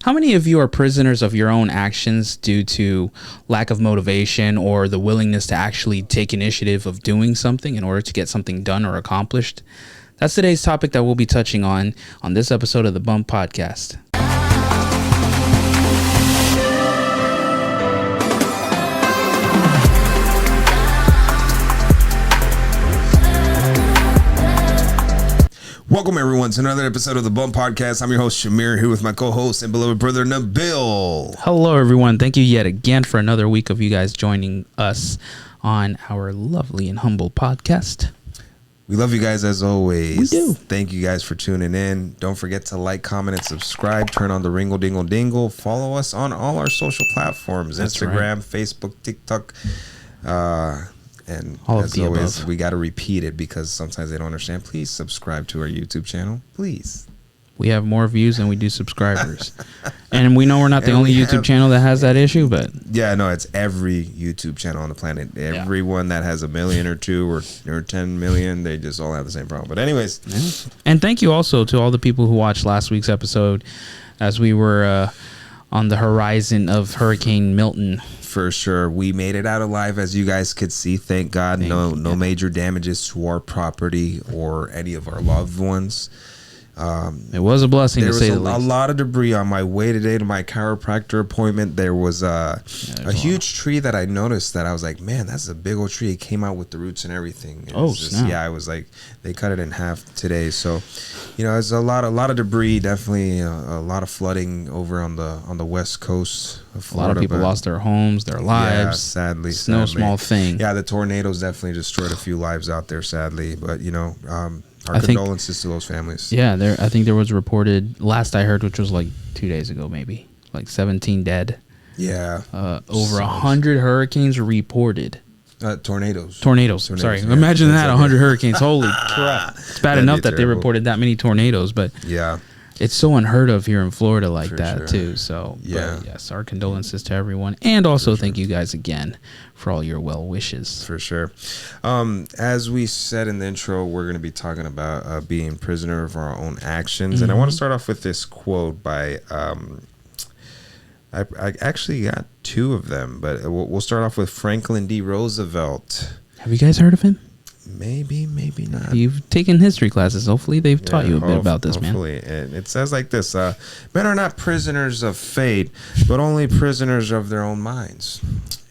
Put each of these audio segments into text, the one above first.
How many of you are prisoners of your own actions due to lack of motivation or the willingness to actually take initiative of doing something in order to get something done or accomplished? That's today's topic that we'll be touching on this episode of the Bump Podcast. Welcome everyone to another episode of the Bump Podcast. I'm your host Shamir, here with my co-host and beloved brother Nabil. Hello everyone. Thank you yet again for another week of you guys joining us on our lovely and humble podcast. We love you guys as always. We do. Thank you guys for tuning in. Don't forget to like, comment, and subscribe. Turn on the ringle dingle dingle. Follow us on all our social platforms. That's Instagram, right. Facebook, TikTok. And all as of the always, above. we got to repeat it because sometimes they don't understand. Please subscribe to our YouTube channel. Please. We have more views than we do subscribers. And we know we're not the And only we YouTube have- channel that has that issue, but Yeah, no, it's every YouTube channel on the planet. Everyone that has 1 million or 2 or 10 million, they just all have the same problem. But anyways, yeah. And thank you also to all the people who watched last week's episode as we were on the horizon of Hurricane Milton. for sure, we made it out alive, as you guys could see. Thank God, no major damages to our property or any of our loved ones. It was a blessing There to was say a the least. lot of debris on my way today to my chiropractor appointment. There was a huge tree that I noticed that I was like, man, that's a big old tree. It came out with the roots and everything. It was snap. Yeah, I was like, they cut it in half today. So, it's a lot of debris. Definitely a lot of flooding over on the west coast of A Florida. lot of people lost their homes, their lives. Yeah, sadly. It's no small thing. Yeah, the tornadoes definitely destroyed a few lives out there, sadly. But, our I think- condolences to those families. Yeah, I think there was reported, last I heard, which was like 2 days ago maybe, like 17 dead. Yeah. Over 100 hurricanes reported. Tornadoes. Tornadoes. Sorry. Yeah. Imagine that, That's 100 hurricanes. Holy crap. It's bad That'd enough be that they terrible. reported that many tornadoes, but Yeah. it's so unheard of here in Florida like For that sure. too. So, Yeah. but yes, our condolences to everyone. And also thank you guys again for all your well wishes. For sure. As we said in the intro, we're going to be talking about being prisoner of our own actions. And I want to start off with this quote by, I actually got 2 of them, but we'll start off with Franklin D. Roosevelt. Have you guys heard of him? Maybe not. You've taken history classes. Hopefully they've taught you a bit about this, man. Hopefully. And it says like this, men are not prisoners of fate, but only prisoners of their own minds.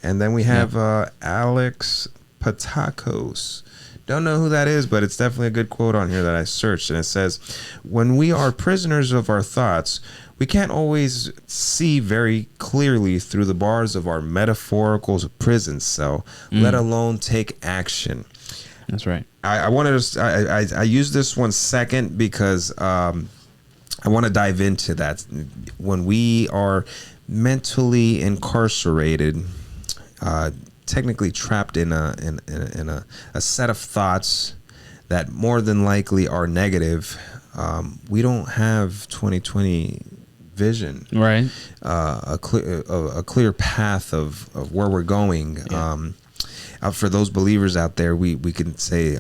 And then we have Alex Patakos. Don't know who that is, but it's definitely a good quote on here that I searched. And it says, when we are prisoners of our thoughts, we can't always see very clearly through the bars of our metaphorical prison cell, let alone take action. That's right. I wanted to. I use this one second because I want to dive into that. When we are mentally incarcerated, technically trapped in a set of thoughts that more than likely are negative, we don't have 2020 vision, Right. a clear path of where we're going. Yeah. For those believers out there, we can say,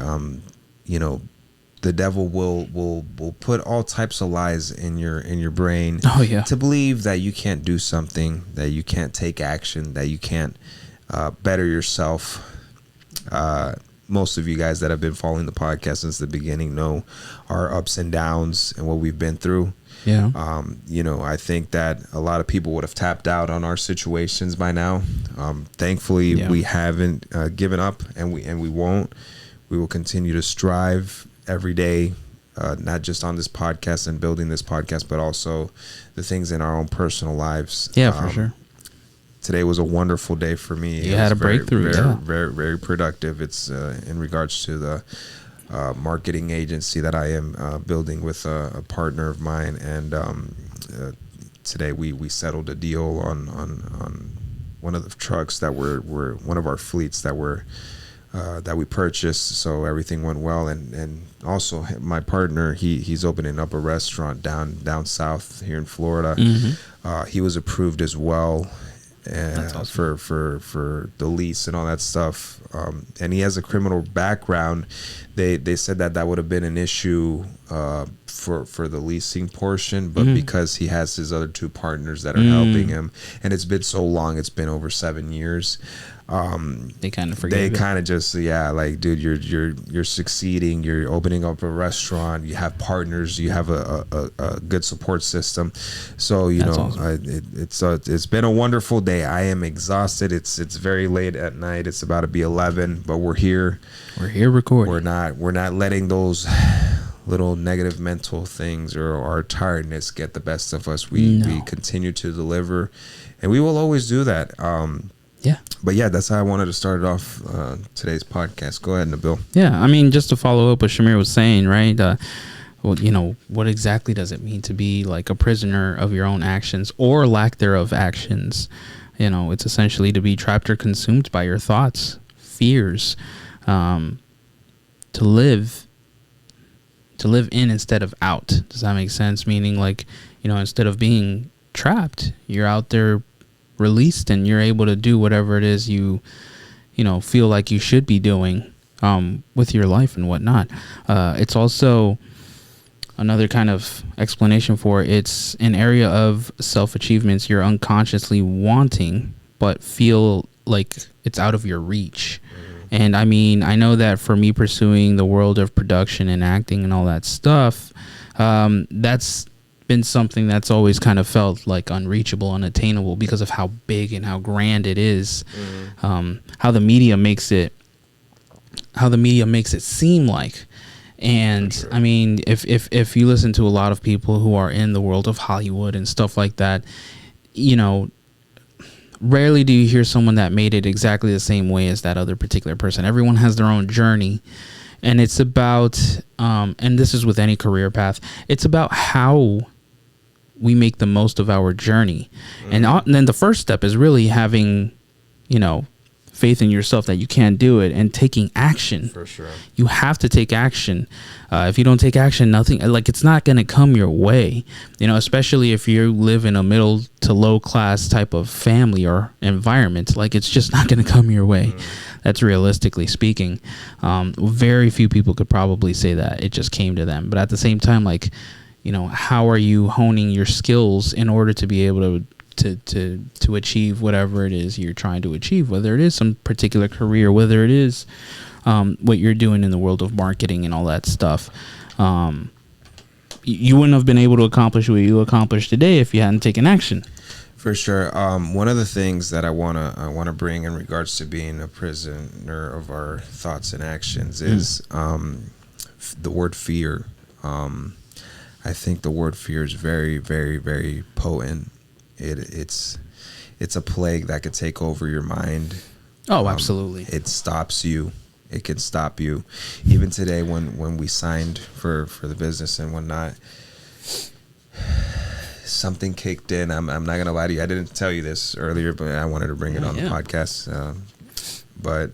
the devil will put all types of lies in your brain. Oh, yeah. To believe that you can't do something, that you can't take action, that you can't better yourself. Most of you guys that have been following the podcast since the beginning know our ups and downs and what we've been through. Yeah. I think that a lot of people would have tapped out on our situations by now. Thankfully, we haven't given up, and we won't. We will continue to strive every day, not just on this podcast and building this podcast, but also the things in our own personal lives. Yeah, for sure. Today was a wonderful day for me. You It had was a breakthrough, Very, yeah. very, very productive. It's in regards to the marketing agency that I am building with a partner of mine, and today we settled a deal on one of the trucks that were one of our fleets that we purchased. So everything went well, and also my partner, he's opening up a restaurant down south here in Florida. He was approved as well. That's awesome. For the lease and all that stuff, and he has a criminal background. They said that would have been an issue for the leasing portion, but because he has his other two partners that are helping him, and it's been so long, it's been over 7 years. They kind of forget. They kind of just, like, dude, you're succeeding. You're opening up a restaurant. You have partners. You have a good support system. So That's awesome. it's been a wonderful day. I am exhausted. It's very late at night. It's about to be 11, but we're here. We're here recording. We're not letting those little negative mental things or our tiredness get the best of us. We continue to deliver, and we will always do that. Yeah. But yeah, that's how I wanted to start it off today's podcast. Go ahead, Nabil. Yeah, I mean, just to follow up what Shamir was saying, right? Well, what exactly does it mean to be like a prisoner of your own actions or lack thereof actions? It's essentially to be trapped or consumed by your thoughts, fears, to live in instead of out. Does that make sense? Meaning, like, instead of being trapped, you're out there released and you're able to do whatever it is you feel like you should be doing with your life and whatnot. It's also another kind of explanation for it's an area of self-achievements you're unconsciously wanting but feel like it's out of your reach. And I mean, I know that for me pursuing the world of production and acting and all that stuff, that's been something that's always kind of felt like unreachable, unattainable because of how big and how grand it is. How the media makes it seem like. And sure. I mean, if you listen to a lot of people who are in the world of Hollywood and stuff like that, rarely do you hear someone that made it exactly the same way as that other particular person. Everyone has their own journey. And it's about, and this is with any career path, it's about how we make the most of our journey. And then the first step is really having, faith in yourself that you can do it and taking action. For sure. You have to take action. If you don't take action, nothing, like, it's not going to come your way, especially if you live in a middle to low class type of family or environment, like, it's just not going to come your way. That's realistically speaking. Very few people could probably say that it just came to them. But at the same time, like, how are you honing your skills in order to be able to achieve whatever it is you're trying to achieve, whether it is some particular career, whether it is what you're doing in the world of marketing and all that stuff. You wouldn't have been able to accomplish what you accomplished today if you hadn't taken action. For sure. One of the things that I wanna bring in regards to being a prisoner of our thoughts and actions is the word fear. I think the word fear is very, very, very potent. It's a plague that could take over your mind. Oh, absolutely. It stops you. It can stop you. Even today, when we signed for the business and whatnot, something kicked in. I'm not gonna lie to you. I didn't tell you this earlier, but I wanted to bring it on the podcast. But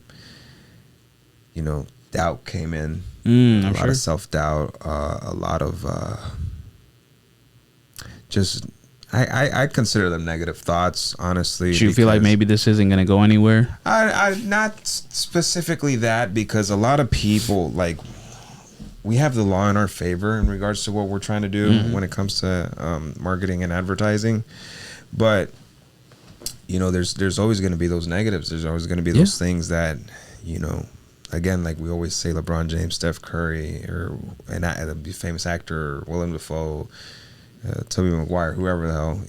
doubt came in. A lot of self-doubt. A lot of just. I consider them negative thoughts, honestly. Do you feel like maybe this isn't going to go anywhere? I not specifically that, because a lot of people, like, we have the law in our favor in regards to what we're trying to do when it comes to marketing and advertising. But, there's always going to be those negatives. There's always going to be those things that, again, like we always say, LeBron James, Steph Curry, or a famous actor, Willem Dafoe, Tobey Maguire, whoever the hell,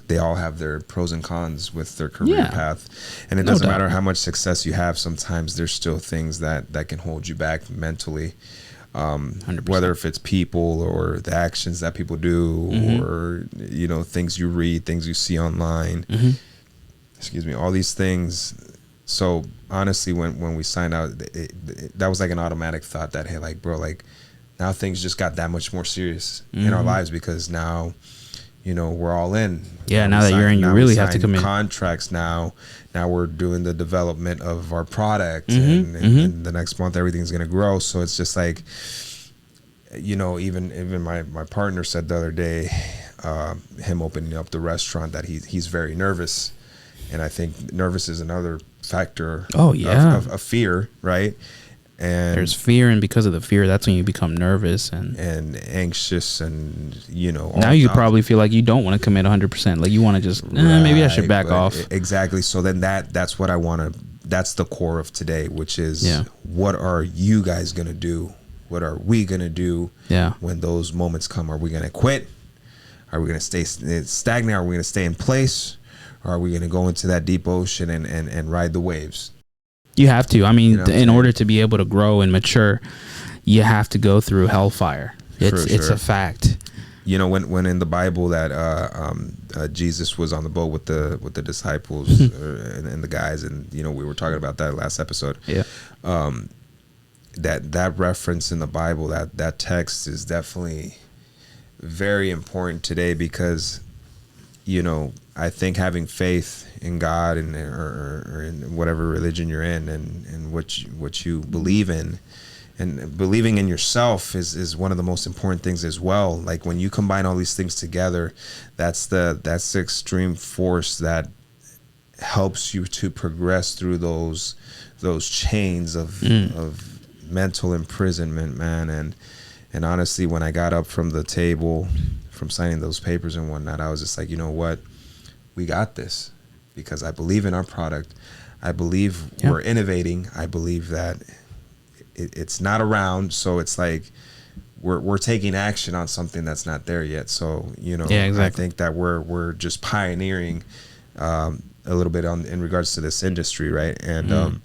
they all have their pros and cons with their career path. And it doesn't matter how much success you have. Sometimes there's still things that can hold you back mentally. 100%. Whether if it's people or the actions that people do or, things you read, things you see online, excuse me, all these things. So honestly, when we signed out, that was like an automatic thought that, hey, like, bro, like, now things just got that much more serious in our lives, because now, we're all in. Yeah, now that you're in, you really have to commit. Contracts now. Now we're doing the development of our product, and the next month everything's gonna grow. So it's just like, even my partner said the other day, him opening up the restaurant, that he's very nervous, and I think nervous is another factor. Oh yeah, of fear, right? And there's fear, and because of the fear, that's when you become nervous and anxious, and now you probably feel like you don't want to commit 100%. Like you want to just maybe I should back off. Exactly. So then that's what I want to. That's the core of today, which is what are you guys gonna do? What are we gonna do? When those moments come, are we gonna quit? Are we gonna stay stagnant? Are we gonna stay in place? Or are we gonna go into that deep ocean and ride the waves? You have to. I mean, in order to be able to grow and mature, you have to go through hellfire. It's a fact. When in the Bible that Jesus was on the boat with the disciples and the guys, and we were talking about that last episode. That reference in the Bible, that text is definitely very important today, because I think having faith in God or in whatever religion you're in, and what you believe in, and believing in yourself is one of the most important things as well. Like when you combine all these things together, that's the extreme force that helps you to progress through those chains of mental imprisonment, man. And honestly, when I got up from the table, from signing those papers and whatnot, I was just like, you know what? We got this, because I believe in our product. I believe we're innovating. I believe that it's not around. So it's like we're taking action on something that's not there yet. So, I think that we're just pioneering a little bit in regards to this industry. Right. And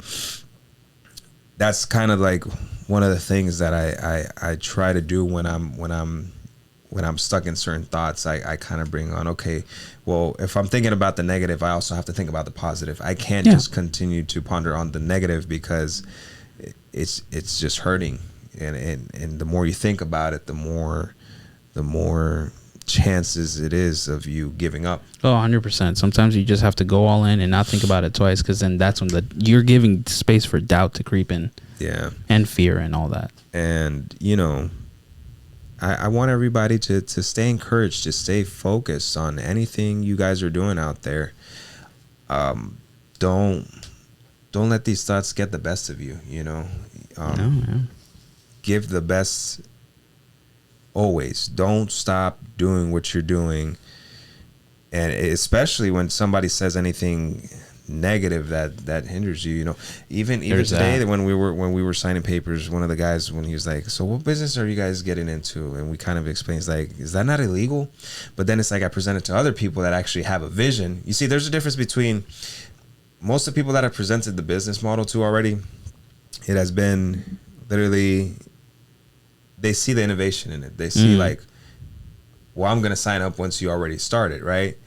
that's kind of like one of the things that I try to do when I'm stuck in certain thoughts. I kind of bring on, okay, well, if I'm thinking about the negative, I also have to think about the positive. I can't just continue to ponder on the negative, because it's just hurting. And the more you think about it, the more chances it is of you giving up. Oh, 100%. Sometimes you just have to go all in and not think about it twice, because then that's when you're giving space for doubt to creep in. Yeah. And fear and all that. And, I want everybody to stay encouraged, to stay focused on anything you guys are doing out there. Don't let these thoughts get the best of you, Give the best always. Don't stop doing what you're doing. And especially when somebody says anything negative that hinders you, even today, when we were signing papers, one of the guys, when he was like, so what business are you guys getting into? And we kind of explained, like, is that not illegal? But then it's like I presented to other people that actually have a vision. You see, there's a difference between most of the people that I presented the business model to already. It has been literally, they see the innovation in it. They see like, well, I'm going to sign up once you already started, right?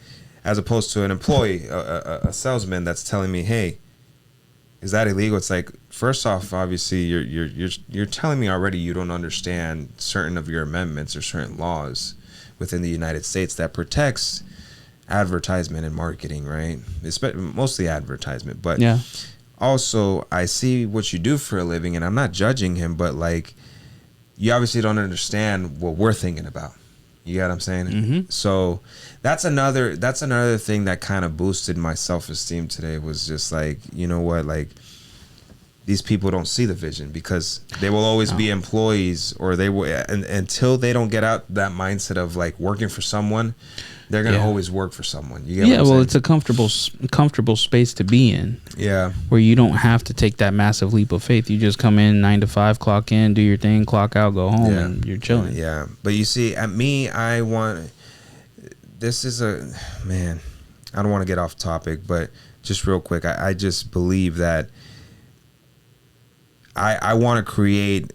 As opposed to an employee, a salesman that's telling me, hey, is that illegal? It's like, first off, obviously you're telling me already you don't understand certain of your amendments or certain laws within the United States that protects advertisement and marketing, right? Mostly advertisement, but also I see what you do for a living, and I'm not judging him, but like, you obviously don't understand what we're thinking about. You get what I'm saying? Mm-hmm. So that's another thing that kind of boosted my self-esteem today, was just like, you know what, like, these people don't see the vision, because they will always be employees, or they will, and until they don't get out that mindset of like working for someone, they're gonna always work for someone. You get what I'm saying? It's a comfortable space to be in. Yeah, where you don't have to take that massive leap of faith. You just come in 9 to 5, clock in, do your thing, clock out, go home, and you're chilling. Yeah, but you see, at me, this is man, I don't want to get off topic, but just real quick, I just believe that I want to create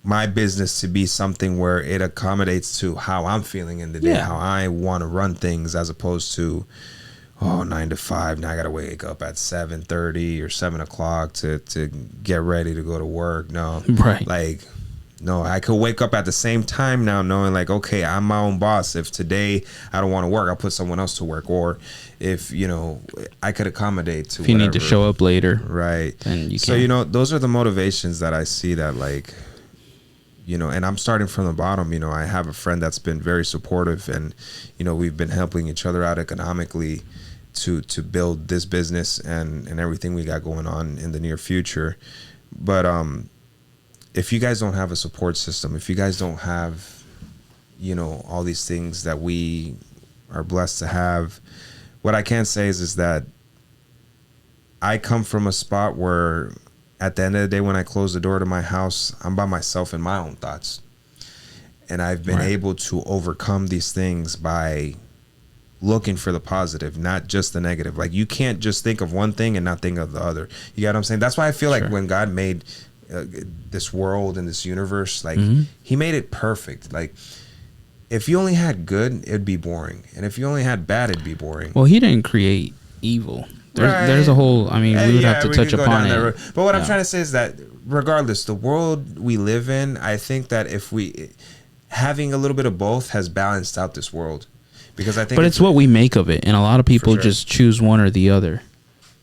my business to be something where it accommodates to how I'm feeling in the day, how I want to run things, as opposed to, 9 to 5. Now I got to wake up at 7:30 or 7 o'clock to get ready to go to work. No, right. Like, no, I could wake up at the same time now, knowing like, okay, I'm my own boss. If today I don't want to work, I'll put someone else to work. Or if, I could accommodate to if you whatever. need to show up later. Right. Then you can. So, those are the motivations that I see, that like, and I'm starting from the bottom. I have a friend that's been very supportive, and, we've been helping each other out economically to build this business and everything we got going on in the near future. But if you guys don't have a support system, if you guys don't have, you know, all these things that we are blessed to have, what I can say is that I come from a spot where at the end of the day, when I close the door to my house, I'm by myself in my own thoughts. And I've been able to overcome these things by looking for the positive, not just the negative. Like, you can't just think of one thing and not think of the other. You get what I'm saying? That's why I feel like when God made this world and this universe, like he made it perfect. Like, if you only had good, it'd be boring. And if you only had bad, it'd be boring. Well, he didn't create evil. There's a whole, I mean, we would have to touch upon it. But what I'm trying to say is that regardless, the world we live in, I think that if we, having a little bit of both has balanced out this world. Because I think, but it's what we make of it. And a lot of people just choose one or the other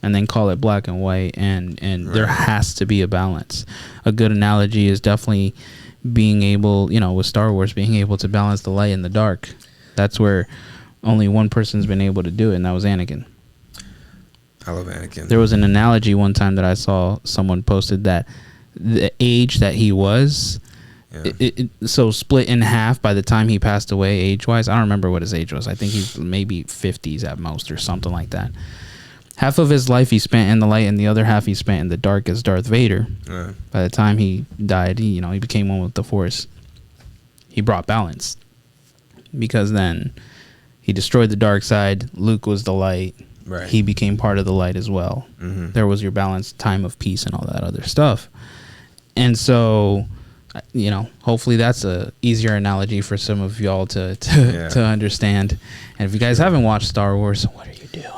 and then call it black and white. And there has to be a balance. A good analogy is definitely being able, you know, with Star Wars, being able to balance the light and the dark. That's where only one person's been able to do it, and that was Anakin. I love Anakin. There was an analogy one time that I saw someone posted that the age that he was, so split in half by the time he passed away age-wise. I don't remember what his age was. I think he's maybe 50s at most or something like that. Half of his life he spent in the light, and the other half he spent in the dark as Darth Vader. By the time he died, he became one with the Force. He brought balance, because then he destroyed the dark side. Luke was the light. Right. He became part of the light as well. There was your balanced time of peace and all that other stuff. And so, you know, hopefully that's a easier analogy for some of y'all to understand. And if you guys haven't watched Star Wars, what are you doing?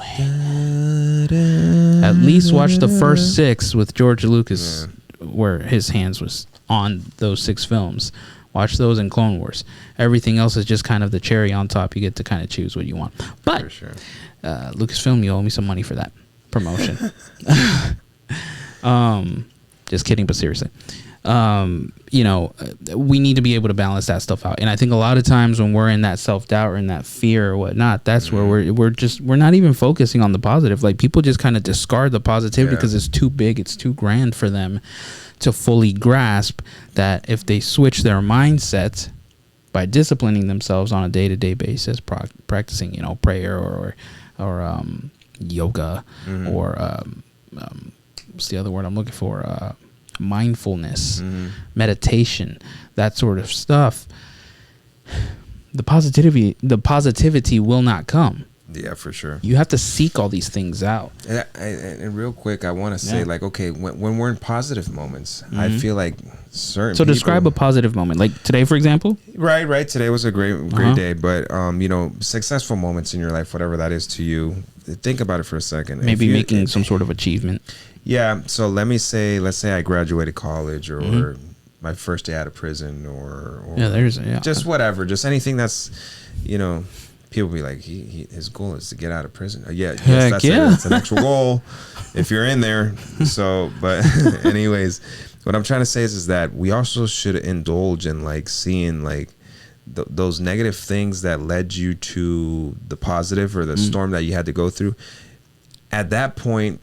At least watch the first 6 with George Lucas, where his hands was on those 6 films. Watch those in Clone Wars. Everything else is just kind of the cherry on top. You get to kind of choose what you want. But Lucasfilm, you owe me some money for that promotion. Just kidding, but seriously. You know, we need to be able to balance that stuff out. And I think a lot of times when we're in that self-doubt or in that fear or whatnot, that's where we're not even focusing on the positive. Like, people just kind of discard the positivity because it's too big, it's too grand for them to fully grasp that if they switch their mindset by disciplining themselves on a day-to-day basis, practicing, you know, prayer or yoga or what's the other word I'm looking for? Mindfulness, meditation, that sort of stuff. The positivity will not come. Yeah, for sure. You have to seek all these things out. And real quick, I want to say, like, okay, when we're in positive moments, I feel like certain. So describe a positive moment, like today, for example. Right. Today was a great day, but you know, successful moments in your life, whatever that is to you. Think about it for a second. Maybe making some sort of achievement. Yeah. So let's say I graduated college, or my first day out of prison, or just whatever, just anything that's, you know. People be like, his goal is to get out of prison. That's an actual goal if you're in there. So, but anyways, what I'm trying to say is that we also should indulge in, like, seeing, like, those negative things that led you to the positive, or the storm that you had to go through. At that point,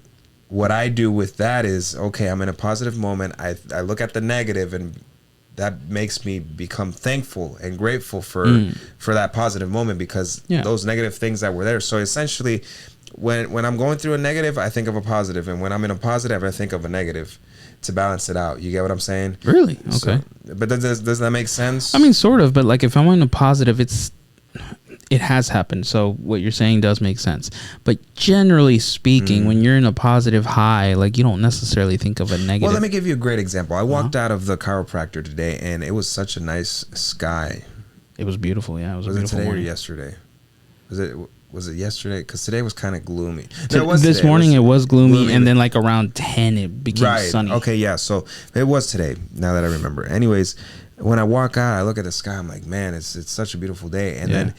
what I do with that is, okay, I'm in a positive moment. I look at the negative, and that makes me become thankful and grateful for that positive moment, because those negative things that were there. So essentially, when I'm going through a negative, I think of a positive, and when I'm in a positive, I think of a negative to balance it out. You get what I'm saying? Really? Okay. So, but does that make sense? I mean, sort of, but like, if I'm in a positive, it has happened. So what you're saying does make sense. But generally speaking, when you're in a positive high, like, you don't necessarily think of a negative. Well, let me give you a great example. I walked out of the chiropractor today, and it was such a nice sky. It was beautiful. Yeah, it was a beautiful today morning. Or yesterday? Was it yesterday? Because today was kind of gloomy. This morning it was gloomy, and then like around 10 it became sunny. Okay, yeah. So it was today, now that I remember. Anyways, when I walk out, I look at the sky, I'm like, man, it's such a beautiful day. And then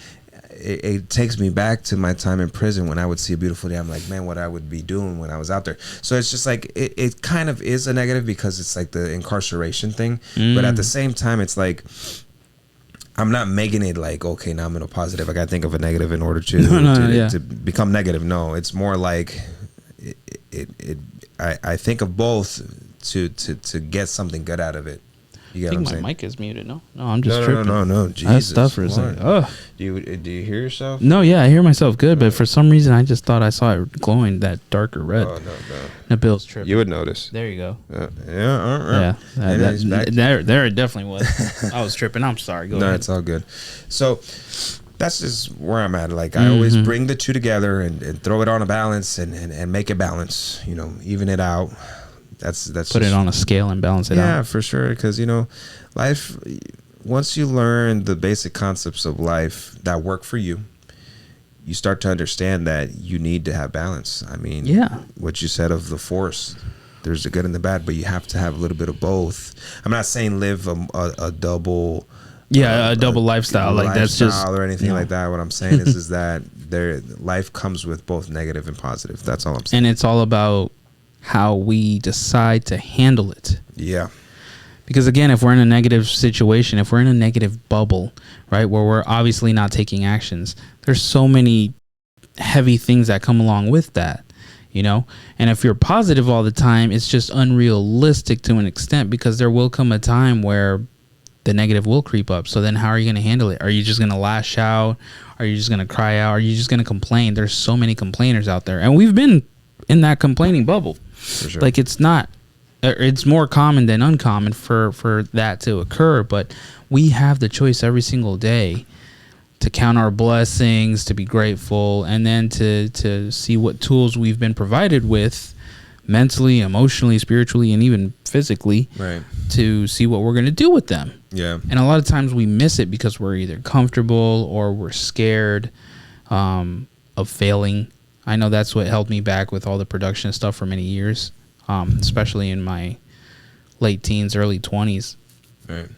it takes me back to my time in prison, when I would see a beautiful day. I'm like, man, what I would be doing when I was out there. So it's just like, it kind of is a negative, because it's like the incarceration thing. But at the same time, it's like, I'm not making it like, okay, now I'm in a positive. I got to think of a negative in order to become negative. No, it's more like I think of both to get something good out of it. You get I what I'm think saying? my mic is muted. No, I'm just tripping. No. I Jesus. stuff for a second. Oh. Do you hear yourself? No, yeah, I hear myself good, but for some reason I just thought I saw it glowing that darker red. Oh, no. Nabil's tripping. You would notice. There you go. Yeah, all right. Yeah, there it definitely was. I was tripping. I'm sorry. Go ahead. It's all good. So that's just where I'm at. Like I always bring the two together and throw it on a balance and make it balance. You know, even it out. That's Put it on a scale and balance it out. Yeah, for sure. Because life. Once you learn the basic concepts of life that work for you, you start to understand that you need to have balance. I mean, what you said of the force, there's the good and the bad, but you have to have a little bit of both. I'm not saying live a double, a double lifestyle. Like that's just or anything like that. What I'm saying is that life comes with both negative and positive. That's all I'm saying. And it's all about how we decide to handle it. Yeah. Because again, if we're in a negative situation, if we're in a negative bubble, right, where we're obviously not taking actions, there's so many heavy things that come along with that, And if you're positive all the time, it's just unrealistic to an extent, because there will come a time where the negative will creep up. So then how are you going to handle it? Are you just going to lash out? Are you just going to cry out? Are you just going to complain? There's so many complainers out there. And we've been in that complaining bubble. For sure. Like it's more common than uncommon for that to occur, but we have the choice every single day to count our blessings, to be grateful, and then to see what tools we've been provided with mentally, emotionally, spiritually, and even physically, right, to see what we're going to do with them. Yeah. And a lot of times we miss it because we're either comfortable or we're scared of failing. I know that's what held me back with all the production stuff for many years. Especially in my late teens, early 20s. Right.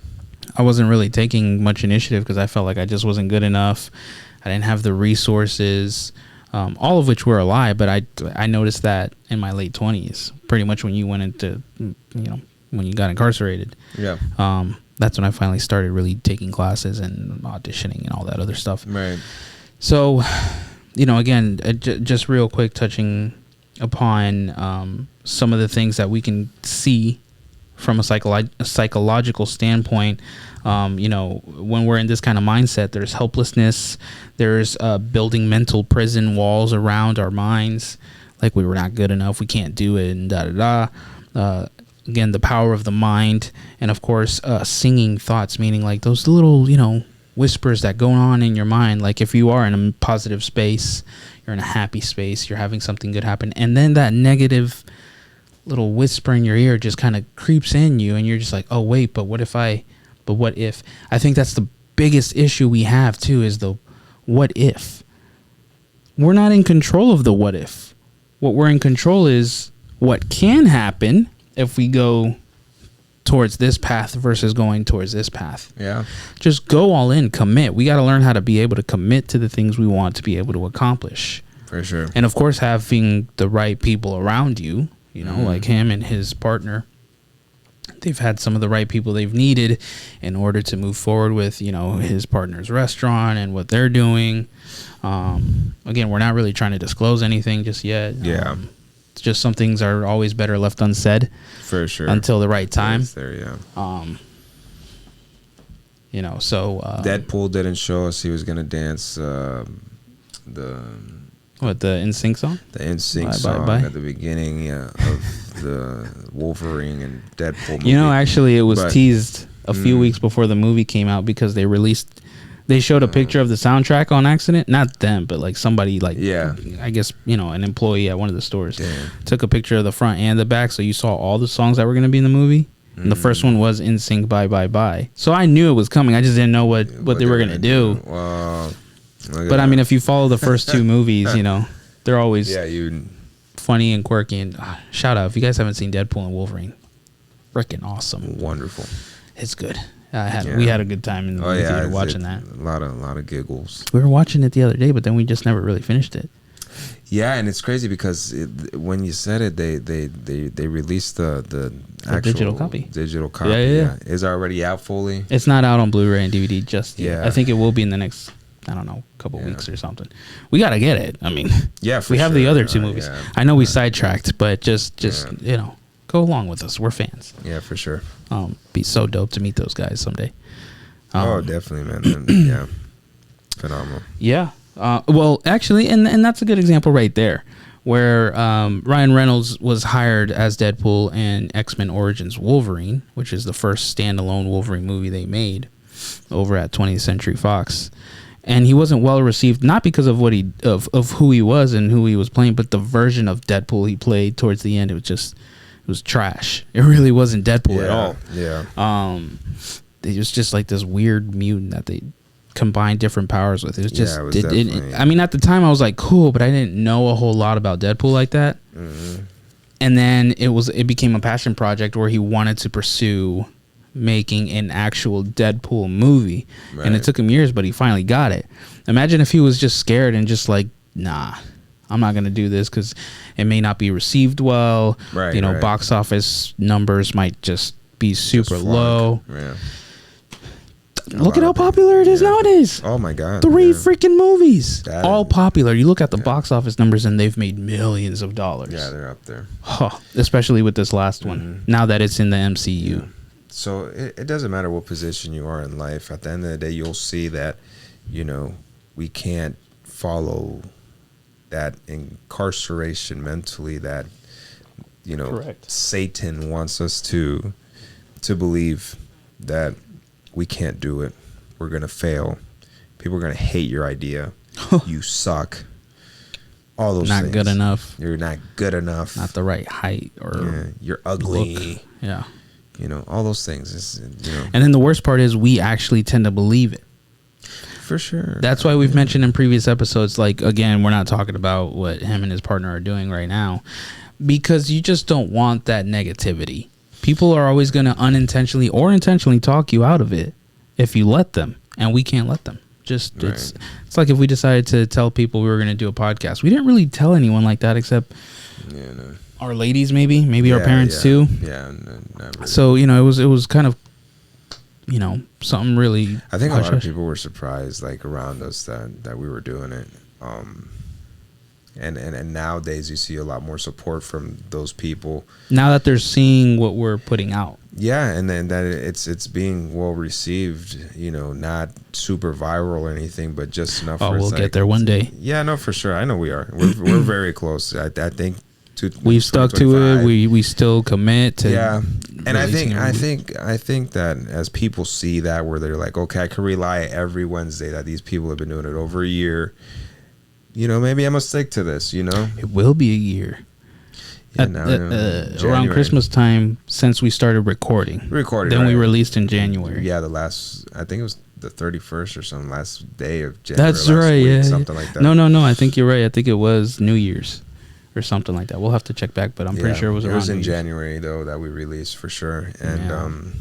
I wasn't really taking much initiative because I felt like I just wasn't good enough. I didn't have the resources, all of which were a lie, but I noticed that in my late 20s, pretty much when you went into, when you got incarcerated. Yeah. That's when I finally started really taking classes and auditioning and all that other stuff. Right. So, again, just real quick, touching upon some of the things that we can see from a psychological standpoint. When we're in this kind of mindset, there's helplessness, there's building mental prison walls around our minds, like we were not good enough, we can't do it, and again, the power of the mind, and of course singing thoughts, meaning like those little whispers that go on in your mind. Like if you are in a positive space, you're in a happy space, you're having something good happen, and then that negative little whisper in your ear just kind of creeps in you, and you're just like, oh wait, but what if I think that's the biggest issue we have too, is the what if. We're not in control of the what if. What we're in control is what can happen if we go towards this path versus going towards this path. Yeah. Just go all in, commit. We got to learn how to be able to commit to the things we want to be able to accomplish. For sure. And of course, having the right people around you, like him and his partner, they've had some of the right people they've needed in order to move forward with, his partner's restaurant and what they're doing. Again, we're not really trying to disclose anything just yet. Yeah. It's just some things are always better left unsaid. For sure. Until the right time. There, yeah. So Deadpool didn't show us he was gonna dance the NSYNC song? The NSYNC song at the beginning of the Wolverine and Deadpool movie. Actually, it was teased a few weeks before the movie came out, because they showed a picture of the soundtrack on accident. Not them, but like somebody, I guess, an employee at one of the stores took a picture of the front and the back, so you saw all the songs that were going to be in the movie. And the first one was NSYNC Bye Bye Bye. So I knew it was coming. I just didn't know what they were going to do. Wow. But I mean, if you follow the first two movies, they're always funny and quirky. And shout out if you guys haven't seen Deadpool and Wolverine, freaking awesome, wonderful. It's good. We had a good time in the movie theater watching that. A lot of giggles. We were watching it the other day, but then we just never really finished it. Yeah, and it's crazy because when you said it, they released the actual digital copy. Yeah. Is it already out fully? It's not out on Blu-ray and DVD just yet. Yeah. I think it will be in the next, couple weeks or something. We got to get it. I mean, yeah, we have the other two movies. I know we sidetracked, but just go go along with us. We're fans. Yeah, for sure. Be so dope to meet those guys someday. Oh, definitely, man. And, yeah, phenomenal. Yeah. Well, actually, and that's a good example right there, where Ryan Reynolds was hired as Deadpool in X-Men Origins Wolverine, which is the first standalone Wolverine movie they made over at 20th Century Fox. And he wasn't well received, not because of what of who he was and who he was playing, but the version of Deadpool he played towards the end. It was trash. It really wasn't Deadpool at all. Yeah. It was just like this weird mutant that they combined different powers with. It was just, Yeah, I mean, at the time I was like, cool, but I didn't know a whole lot about Deadpool like that. Mm-hmm. And then it became a passion project where he wanted to pursue making an actual Deadpool movie. Right. And it took him years, but he finally got it. Imagine if he was just scared and just like, nah, I'm not going to do this because it may not be received well. Right, you know, right. box office numbers might just be super Just low. Yeah. Look at how popular it is nowadays. Oh my God. 3 yeah. freaking movies, That- all popular. You look at the box office numbers and they've made millions of dollars. Yeah, they're up there. Huh, especially with this last one. Now that it's in the MCU. So it doesn't matter what position you are in life. At the end of the day, you'll see that, you know, we can't follow that incarceration mentally that, you know, Correct. Satan wants us to believe that we can't do it. We're going to fail. People are going to hate your idea. You suck. All those Not things. good enough. You're not good enough. Not the right height or Yeah, you're ugly. look. Yeah. You know, all those things. It's, you know, And then the worst part is we actually tend to believe it. for sure. That's why we've mentioned in previous episodes, like, again, we're not talking about what him and his partner are doing right now, because you just don't want that negativity. People are always going to unintentionally or intentionally talk you out of it if you let them, and we can't let them. Just Right. it's like if we decided to tell people we were going to do a podcast. We didn't really tell anyone like that except Yeah, no. our ladies, maybe our Yeah, parents yeah. too. Yeah, no, not really. So, you know, it was kind of, you know, something really. I think a lot of hush-hush. people were surprised, like around us, that we were doing it. And nowadays you see a lot more support from those people. Now that they're seeing what we're putting out. Yeah, and then that it's being well received. You know, not super viral or anything, but just enough. Oh, where we'll it's get like- there one day. Yeah, no, for sure. I know we are. We're very close. I think. We've stuck to it. 2025. We still commit to. Yeah, and releasing a I movie. think that as people see that, where they're like, okay, I can rely every Wednesday that these people have been doing it over a year. You know, maybe I'm gonna stick to this. You know, It will be a year. Yeah, At- now, around January. Christmas time, since we started recording. We recorded, Then we right. released in January. Yeah, I think it was the 31st or some last day of January. That's last right. week, Yeah, something yeah. like that. No. I think you're right. I think it was New Year's or something like that. We'll have to check back, but I'm pretty sure it was around. in New Year's. January though that we released for sure, and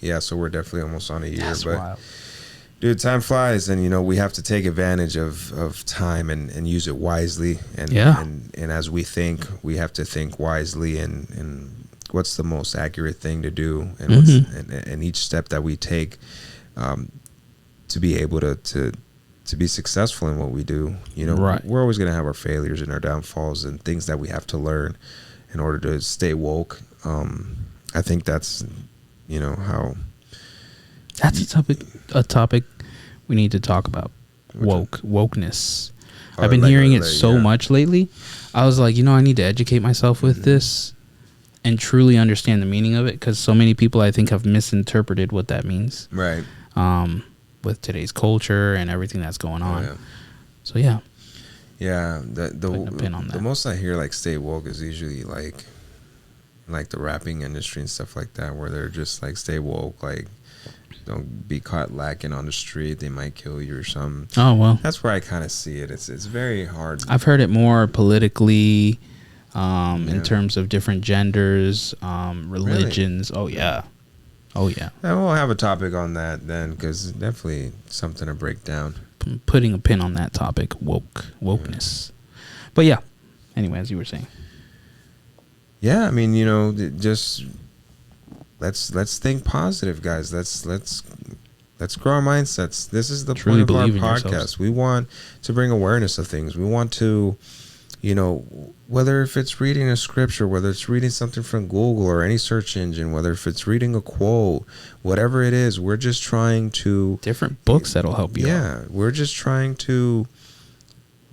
Yeah. so we're definitely almost on a year. That's but wild. dude, time flies, and you know we have to take advantage of time and use it wisely. And Yeah. and as we think, we have to think wisely and what's the most accurate thing to do, and and each step that we take to be able to be successful in what we do. You know, Right. we're always gonna have our failures and our downfalls and things that we have to learn in order to stay woke. I think that's, you know, how. That's a topic we need to talk about. Wokeness. Oh, I've been like- hearing it like, so yeah. much lately. I was like, you know, I need to educate myself with this and truly understand the meaning of it, because so many people, I think, have misinterpreted what that means Right. with today's culture and everything that's going on. Yeah. So yeah, Yeah, Putting a pin on the that. most I hear like stay woke is usually like the rapping industry and stuff like that, where they're just like stay woke, like don't be caught lacking on the street, they might kill you or something. oh well, That's where I kind of see it. It's very hard. I've heard it more politically, Yeah. in terms of different genders, religions. Oh yeah. And we'll have a topic on that then, because definitely something to break down. Putting a pin on that topic, wokeness. But yeah, anyway, as you were saying. Yeah, I mean, you know, just let's think positive, guys. Let's grow our mindsets. This is the Truly point of our believe in podcast. yourselves. We want to bring awareness of things. We want to, you know, whether if it's reading a scripture, whether it's reading something from Google or any search engine, whether if it's reading a quote, whatever it is, we're just trying to Different books that'll help you out. yeah, we're just trying to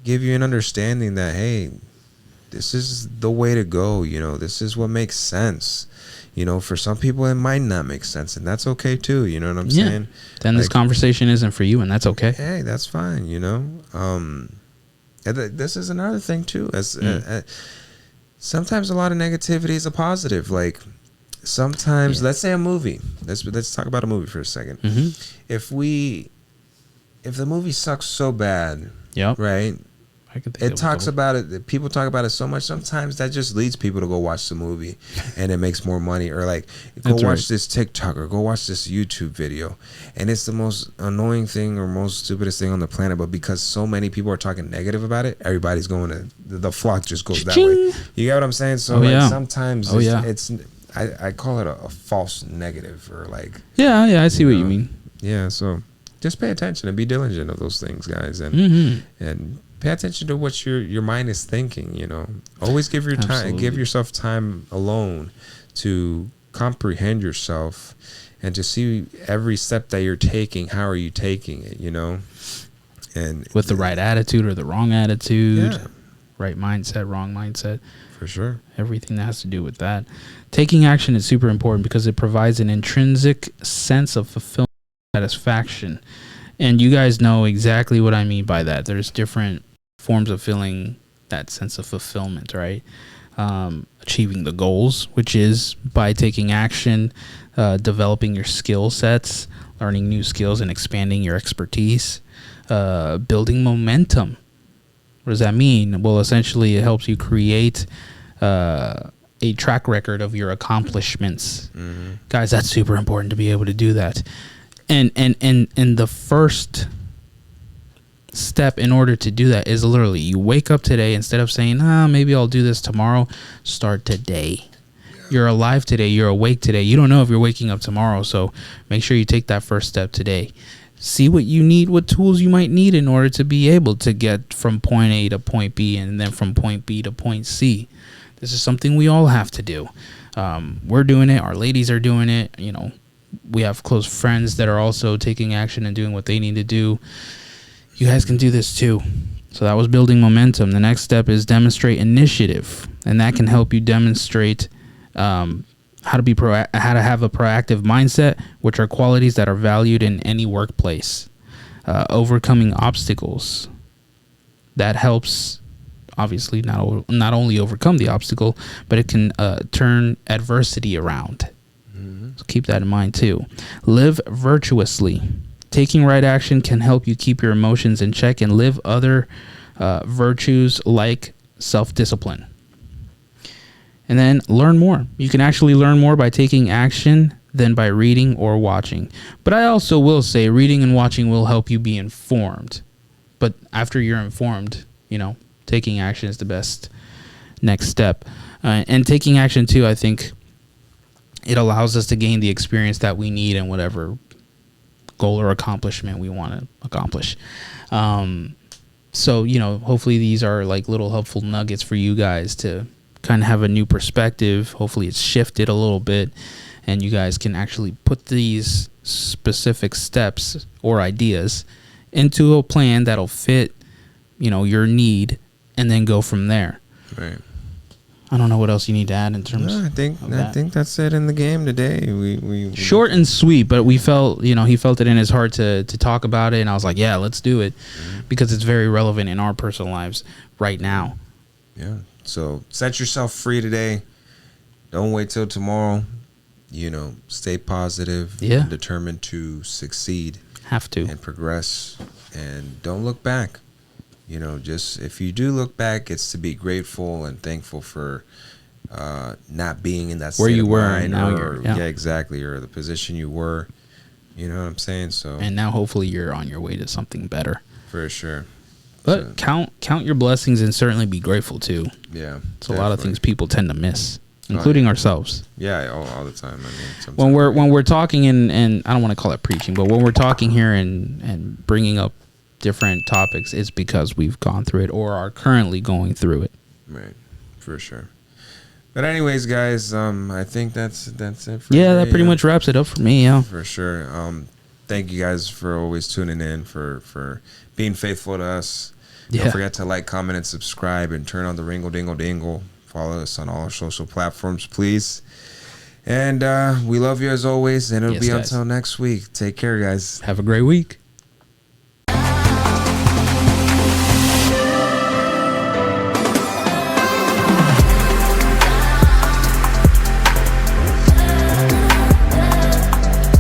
give you an understanding that, hey, this is the way to go. You know, this is what makes sense. You know, for some people it might not make sense, and that's okay too. You know what I'm saying? Then this conversation isn't for you, and that's okay. Hey, that's fine. You know, this is another thing too. Sometimes a lot of negativity is a positive. Like sometimes, let's say a movie. Let's talk about a movie for a second. If the movie sucks so bad, right? I could think It talks about it. People talk about it so much. Sometimes that just leads people to go watch the movie, and it makes more money. Or like, go watch this TikTok or go watch this YouTube video, and it's the most annoying thing or most stupidest thing on the planet. But because so many people are talking negative about it, everybody's going to the flock just goes that way. You get what I'm saying? So sometimes it's I call it a false negative or like I see what you mean. Yeah, so just pay attention and be diligent of those things, guys, and pay attention to what your mind is thinking. You know, always give yourself time alone to comprehend yourself and to see every step that you're taking. How are you taking it? You know, and with the right attitude or the wrong attitude, right mindset, wrong mindset. For sure, everything that has to do with that. Taking action is super important because it provides an intrinsic sense of fulfillment, satisfaction, and you guys know exactly what I mean by that. There's different forms of feeling that sense of fulfillment, right? Achieving the goals, which is by taking action, developing your skill sets, learning new skills and expanding your expertise, building momentum. What does that mean? Well, essentially it helps you create a track record of your accomplishments. Guys, that's super important to be able to do that. And the first step in order to do that is literally you wake up today. Instead of saying maybe I'll do this tomorrow, start today. You're alive today, you're awake today. You don't know if you're waking up tomorrow, so make sure you take that first step today. See what you need, what tools you might need in order to be able to get from point A to point B and then from point B to point C. This is something we all have to do. We're doing it, our ladies are doing it. You know, we have close friends that are also taking action and doing what they need to do. You guys can do this too. So that was building momentum. The next step is demonstrate initiative, and that can help you demonstrate how to have a proactive mindset, which are qualities that are valued in any workplace. Overcoming obstacles. That helps, obviously, not only overcome the obstacle, but it can turn adversity around. So keep that in mind too. Live virtuously. Taking right action can help you keep your emotions in check and live other virtues like self-discipline. And then learn more. You can actually learn more by taking action than by reading or watching. But I also will say reading and watching will help you be informed. But after you're informed, you know, taking action is the best next step. And taking action too, I think it allows us to gain the experience that we need in whatever goal or accomplishment we want to accomplish. So, you know, hopefully these are like little helpful nuggets for you guys to kind of have a new perspective. Hopefully it's shifted a little bit and you guys can actually put these specific steps or ideas into a plan that'll fit, you know, your need and then go from there. Right. I don't know what else you need to add in terms I think that's it in the game today. We short and sweet, but we felt, you know, he felt it in his heart to talk about it, and I was like, yeah, let's do it because it's very relevant in our personal lives right now. Yeah. So set yourself free today. Don't wait till tomorrow. You know, stay positive. Yeah. And determined to succeed. Have to. And progress. And don't look back. You know, just if you do look back, it's to be grateful and thankful for not being in that where state you of were mind and now or exactly, or the position you were. You know what I'm saying? So and now hopefully you're on your way to something better. For sure. But so, count your blessings and certainly be grateful too. Yeah. It's a lot of things people tend to miss, including ourselves. Yeah, all the time. I when mean, we're talking and I don't want to call it preaching, but when we're talking here and bringing up different topics, it's because we've gone through it or are currently going through it. Right, for sure. But anyways, guys, I think that's it. For That pretty much wraps it up for me. Yeah, for sure. Thank you guys for always tuning in, for being faithful to us. Don't forget to like, comment, and subscribe, and turn on the ringle dingle dingle. Follow us on all our social platforms, please. And we love you as always, and it'll be guys. until next week. Take care, guys. Have a great week.